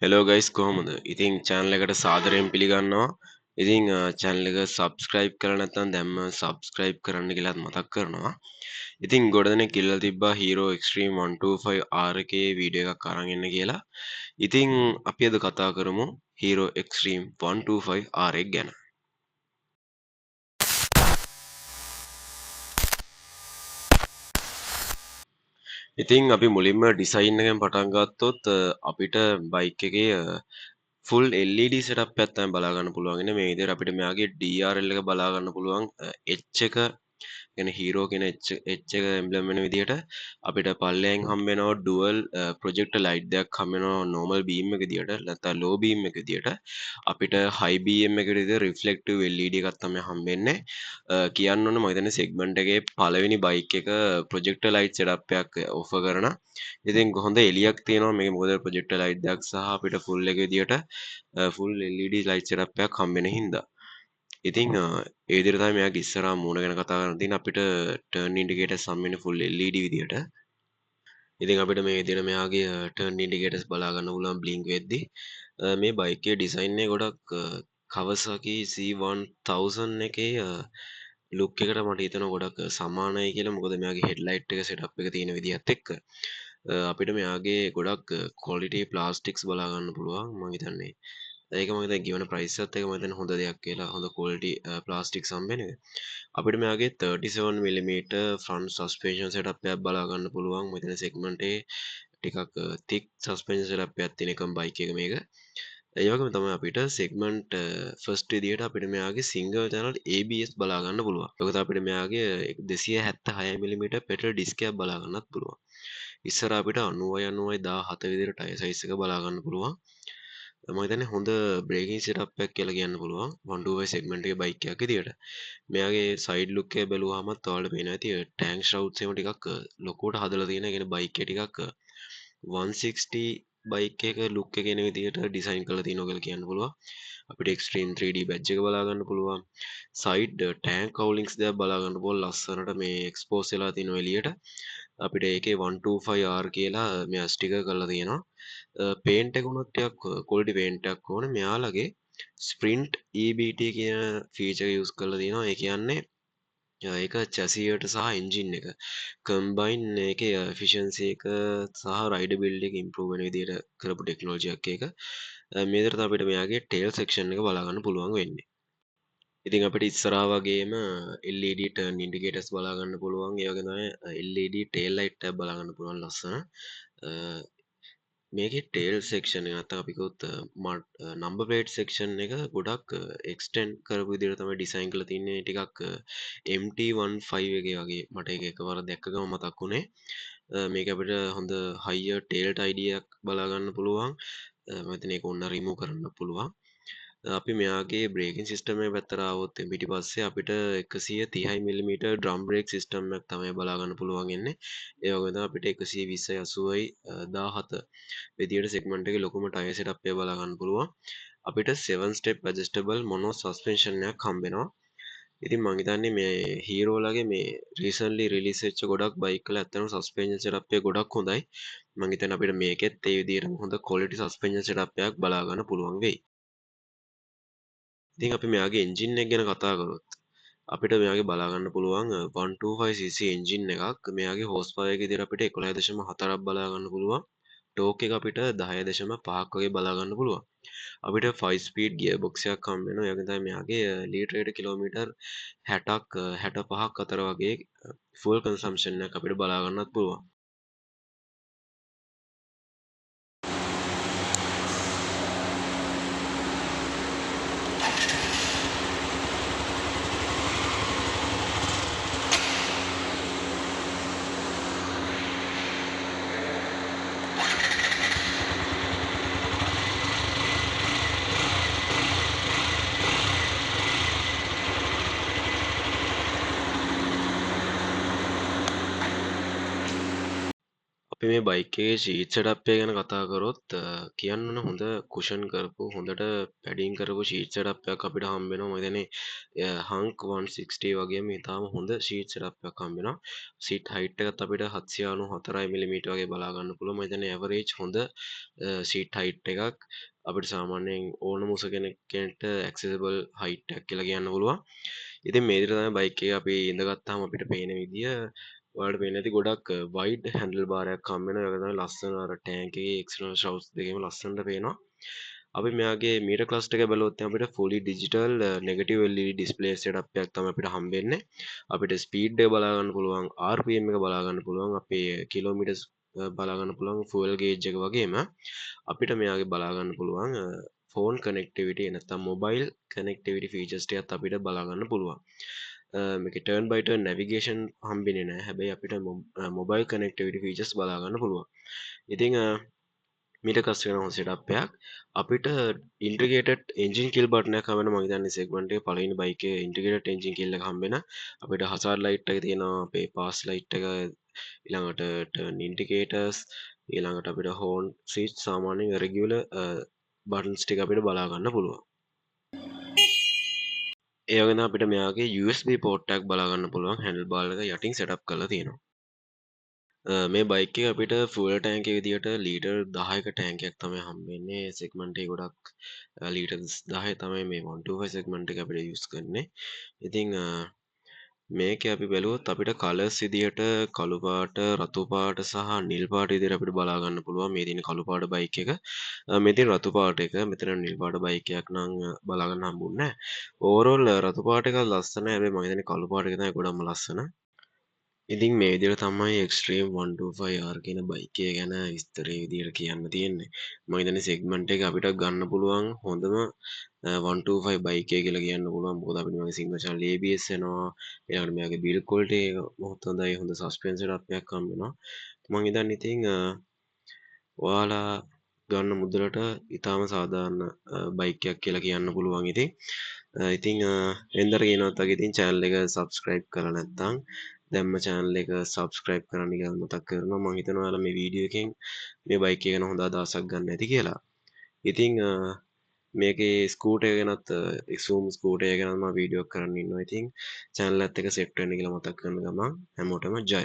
Hello guys කොහොමද? ඉතින් channel එකට සාදරයෙන් පිළිගන්නවා. ඉතින් channel එක subscribe කරලා නැත්නම් දැම්ම subscribe කරන්න කියලාත් මතක් කරනවා. ඉතින් ගොඩ දෙනෙක් ඉල්ලලා තිබ්බා Hero Extreme 125 R එකේ වීඩියෝ එකක් අරන් එන්න කියලා. ඉතින් අපි අද කතා කරමු Hero Extreme 125 R එක ගැන. ඉතින් අපි මුලින්ම ඩිසයින් එකෙන් පටන් ගත්තොත් අපිට බයික් එකේ ෆුල් LED setup එකක් තමයි බලා ගන්න පුළුවන් ඉන්නේ මේ විදිහට අපිට මෙයාගේ DRL එක බලා ගන්න පුළුවන් H එක කියන්නේ හීරෝ කියන H එක එම්බ්ලම් වෙන විදිහට අපිට පල්ලෙන් හම්බ වෙනවා ඩුවල් ප්‍රොජෙක්ටර් ලයිට් දෙකක් හම්බ වෙනවා නෝමල් බීම් එක විදිහට නැත්නම් ලෝ බීම් එක විදිහට අපිට හයි බීම් එක විදිහට රිෆ්ලෙක්ටිව් LED එකක් තමයි හම්බෙන්නේ කියන්න ඕන මම හිතන්නේ සෙග්මන්ට් එකේ පළවෙනි බයික් එක ප්‍රොජෙක්ටර් ලයිට් සෙටප් එකක් ඔෆර් කරන ඉතින් හොඳ එලියක් තියෙනවා මේක මොකද ප්‍රොජෙක්ටර් ලයිට් දෙකක් සහ අපිට ෆුල් එක විදිහට ෆුල් LED ලයිට් සෙටප් එකක් හම්බ වෙන හින්දා ඉතින් ඒ විදිහට තමයි මෙයාගේ ඉස්සරහා මූණ ගැන කතා කරන්න තියෙන්නේ අපිට ටර්න් ඉන්ඩිකේටර්ස් හම්බ වෙන්නේ ෆුල් LED විදිහට. ඉතින් අපිට මේ විදිහට මෙයාගේ ටර්න් ඉන්ඩිකේටර්ස් බලා ගන්න පුළුවන් බ්ලින්ක් වෙද්දි. මේ බයික් එකේ ඩිසයින් එක ගොඩක් Kawasaki C1000 එකේ ලුක් එකට මට හිතෙනවා ගොඩක් සමානයි කියලා. මොකද මෙයාගේ හෙඩ්ලයිට් එක සෙටප් එක තියෙන විදිහත් එක්ක අපිට මෙයාගේ ගොඩක් ක්වොලිටි ප්ලාස්ටික්ස් බලා ගන්න පුළුවන් මම හිතන්නේ. ඒක මම හිතන්නේ ගෙවන ප්‍රයිස් එකත් එක මම හිතන්නේ හොඳ දෙයක් කියලා. හොඳ ක්වොලිටි ප්ලාස්ටික්ස් හම්බෙන එක. අපිට මෙයාගේ 37 mm ෆ්‍රන්ට් සස්පෙන්ෂන් සෙටප් එකක් බලා ගන්න පුළුවන්. මම හිතන්නේ සෙග්මන්ට් එකේ ටිකක් thick suspension setup එකක් තියෙන එකම බයික් එක මේක. ඒ වගේම තමයි අපිට සෙග්මන්ට් ෆස්ට් විදියට අපිට මෙයාගේ සිංගල් channel ABS බලා ගන්න පුළුවන්. ඒකත් අපිට මෙයාගේ 276 mm පෙට්‍රල් ඩිස්ක් එකක් බලා ගන්නත් පුළුවන්. ඉස්සර අපිට 90යි 17 විදියට ටයර් සයිස් එක බලා ගන්න පුළුවන්. මම හිතන්නේ හොඳ බ්‍රේකින් සෙටප් එකක් කියලා කියන්න පුළුවන් 125 සෙග්මන්ට් එකේ බයික් එකක් විදියට. මෙයාගේ සයිඩ් ලුක් එක බැලුවාමත් ඔයාලට පේනවා ඇති ටැන්ක් ෂවුට්ස් එහෙම ටිකක් ලොකුවට හදලා තියෙන. ඒ කියන්නේ බයික් එක ටිකක් 160 බයික් එක ලුක් එක එන විදිහට ඩිසයින් කරලා තියෙනවා කියලා කියන්න පුළුවන්. අපිට Extreme 3D බැජ් එක බලා ගන්න පුළුවන්. සයිඩ් ටැන්ක් කවුලින්ග්ස් දෙක බලා ගන්න පුළුවන්. ලස්සනට මේ එක්ස්පෝස් වෙලා තියෙනවා එළියට. අපිට ඒකේ 125R කියලා මෙයා ස්ටිකර් කරලා තියෙනවා. පේන්ට් එක උනත් ටිකක් ක්වොලිටි පේන්ට් එකක් ඕනේ. මෙයාලගේ ස්ප්‍රින්ට් EBT කියන ෆීචර් එක යූස් කරලා තියෙනවා. ඒ කියන්නේ ඒක චැසියට සහ එන්ජින් එක කම්බයින් එකේ එෆිෂියන්සි එක සහ රයිඩබිලිටි එක ඉම්ප්‍රූව් වෙන විදිහට කරපු ටෙක්නොලොජි එකක් ඒක. මේ විදිහට අපිට මෙයාගේ ටේල් සෙක්ෂන් එක බලා ගන්න පුළුවන් වෙන්නේ. ඉතින් අපිට ඉස්සරහා වගේම LED turn indicators බලා ගන්න පුළුවන්. ඒ වගේම තමයි LED tail light එකක් බලා ගන්න පුළුවන් ලස්සන. මේකේ ටේල් සෙක්ෂන් එක නැත්නම් අපි කිව්වොත් නම්බර් ප්ලේට් සෙක්ෂන් එක ගොඩක් එක්ස්ටෙන්ඩ් කරපු විදිහට තමයි ඩිසයින් කරලා තින්නේ ටිකක් MT15 එකේ වගේ මට ඒක එකවර දැක්ක ගමන් මතක් වුණේ මේක අපිට හොඳ හයියර් ටේල් ටයිඩියක් බලා ගන්න පුළුවන් මම හිතන්නේ ඒක ඕන රිමූව් කරන්න පුළුවන් අපි මෙයාගේ බ්‍රේකින් සිස්ටම් එක පැත්තට ආවොත් පිටිපස්සේ අපිට 130 mm ඩ්‍රම් බ්‍රේක් සිස්ටම් එකක් තමයි බලා ගන්න පුළුවන් ඉන්නේ. ඒ වගේම තමයි අපිට 120යි 80යි 17 විදියට සෙග්මන්ට් එකේ ලොකුම ටයර් සෙටප් එක බලා ගන්න පුළුවන්. අපිට 7 step adjustable mono suspension එකක් හම්බ වෙනවා. ඉතින් මම හිතන්නේ මේ හීරෝලාගේ මේ රීසන්ට්ලි රිලීස් වෙච්ච ගොඩක් බයික් වල ඇත්තටම සස්පෙන්ෂන් සෙටප් එක ගොඩක් හොඳයි. මම හිතන්නේ අපිට මේකෙත් ඒ විදිහටම හොඳ ක්වොලිටි සස්පෙන්ෂන් සෙටප් එකක් බලා ගන්න පුළුවන් වෙයි. ඉතින් අපි මෙයාගේ එන්ජින් එක ගැන කතා කරොත් අපිට මෙයාගේ බලා ගන්න පුළුවන් 125cc එන්ජින් එකක් මෙයාගේ හෝස් පවර් එක විදිහට අපිට 11.4ක් බලා ගන්න පුළුවන් ටෝක් එක අපිට 10.5ක් වගේ බලා ගන්න පුළුවන් අපිට 5 ස්පීඩ් ගියර් බොක්ස් එකක් හම්බ වෙනවා ඒ වගේ තමයි මෙයාගේ ලීටරයට කිලෝමීටර් 60ක් 65ක් අතර වගේ ෆුල් කන්සම්ප්ෂන් එකක් අපිට බලා ගන්නත් පුළුවන් අපි මේ බයික් එකේ සීට් සෙටප් එක ගැන කතා කරොත් කියන්න ඕන හොඳ කුෂන් කරපු හොඳට පැඩින් කරපු සීට් සෙටප් එකක් අපිට හම්බ වෙනවා. මම හිතන්නේ හංක් 160 වගේම ඉතාලම හොඳ සීට් සෙටප් එකක් හම්බ වෙනවා. සීට් හයිට් එකත් අපිට 794 මිලිමීටර් වගේ බලා ගන්න පුළුවන්. මම හිතන්නේ ඇවරේජ් හොඳ සීට් හයිට් එකක් අපිට සාමාන්‍යයෙන් ඕනම උස කෙනෙක්ට ඇක්සසිබල් හයිට් එකක් කියලා කියන්න පුළුවන්. ඉතින් මේ විදිහට තමයි බයික් එක අපි ඉඳගත්තාම අපිට පේන විදිය ඔයාලට පේන්නේ නැති ගොඩක් වයිඩ් හැන්ඩල් බාරයක් හම්බ වෙනවා. ඒක තමයි ලස්සන අර ටැංක් එකේ එක්ස්ටර්නල් ෂවුට්ස් දෙකේම ලස්සනට පේනවා. අපි මෙයාගේ මීටර් ක්ලස්ටර් එක බැලුවොත් අපිට fully digital negative LED display setup එකක් තමයි අපිට හම්බෙන්නේ. අපිට ස්පීඩ් එක බලා ගන්න පුළුවන්, RPM එක බලා ගන්න පුළුවන්, අපේ කිලෝමීටර්ස් බලා ගන්න පුළුවන්, fuel gauge එක වගේම අපිට මෙයාගේ බලා ගන්න පුළුවන් ෆෝන් කනෙක්ටිවිටි නැත්නම් මොබයිල් කනෙක්ටිවිටි ෆීචර්ස් ටිකත් අපිට බලා ගන්න පුළුවන්. මේකේ turn by turn navigation හම්බෙන්නේ නැහැ. හැබැයි අපිට මොබයිල් කනෙක්ටිවිටි ෆීචර්ස් බලා ගන්න පුළුවන්. ඉතින් මීට කස් වෙන හොඳ සෙටප් එකක්. අපිට ඉන්ටිග්‍රේටඩ් එන්ජින් කිල් බටන් එකක් හම්බ වෙනවා. මම හිතන්නේ සෙග්මන්ට් එකේ පළවෙනි බයික් එකේ ඉන්ටිග්‍රේටඩ් එන්ජින් කිල් එක හම්බ වෙන. අපිට හසාර්ඩ් ලයිට් එක තියෙනවා, අපේ පාස් ලයිට් එක, ඊළඟට ටර්න් ඉන්ඩිකේටර්ස්, ඊළඟට අපිට හෝන් ස්විච්, සාමාන්‍යයෙන් රෙගියුලර් බටන්ස් ටික අපිට බලා ගන්න පුළුවන්. ඒ වගේම අපිට මෙයාගේ USB port එකක් බලා ගන්න පුළුවන්. හැන්ඩල් බාර් එක යටින් සෙටප් කරලා තියෙනවා. මේ බයික් එක අපිට ෆුවල් ටැංක් එක විදියට ලීටර් 10ක ටැංකියක් තමයි හම්බෙන්නේ. සෙග්මන්ට් එකේ ගොඩක් ලීටර් 10 තමයි මේ 125 සෙග්මන්ට් එක අපිට යූස් කරන්නේ. ඉතින් මේකේ අපි බැලුවොත් අපිට කලර්ස් විදියට කළු පාට, රතු පාට සහ නිල් පාට විදියට අපිට බලා ගන්න පුළුවන්. මේ තියෙන කළු පාට බයික් එක. මේ තියෙන රතු පාට එක. මෙතන නිල් පාට බයික් එකක් නම් බලා ගන්න හම්බුන්නේ නැහැ. ඕවරෝල් රතු පාට එක ලස්සනයි. හැබැයි මම හිතන්නේ කළු පාට එක තමයි ගොඩක්ම ලස්සන. ඉතින් මේ විදිහට තමයි එක්ස්ට්‍රීම් 125R කියන බයික් එක ගැන විස්තරේ විදිහට කියන්න තියෙන්නේ. මම හිතන්නේ සෙග්මන්ට් එක අපිට ගන්න පුළුවන් හොඳම 125 බයික් එක කියලා කියන්න පුළුවන්. මොකද අපිට මේකේ සිංගල් channel ABS එනවා. ඊළඟට මේකේ බිල්ඩ් ක්වොලිටි එක මොහොත හොඳයි. හොඳ සස්පෙන්ෂන් සෙටප් එකක් හම්බ වෙනවා. මම හිතන්නේ ඉතින් ඔයාලා ගන්න මුදලට ඉතාම සාධාරණ බයික් එකක් කියලා කියන්න පුළුවන් ඉතින්. ඉතින් වෙනදට කියනවත් වගේ ඉතින් channel එක subscribe කරලා නැත්නම් දැම්ම channel එක subscribe කරන්න කියලා මතක් කරනවා. මම හිතනවා ඔයාලා මේ වීඩියෝ එකෙන් මේ බයික් එක ගැන හොඳ අදහසක් ගන්න ඇති කියලා. ඉතින් මේකේ ස්කූටර් එක ගැනත් zoom ස්කූටර් එක ගැන මම වීඩියෝ එකක් කරන්න ඉන්නවා. ඉතින් channel එකත් එක්ක set වෙන්න කියලා මතක් කරන ගමන් හැමෝටම ජය.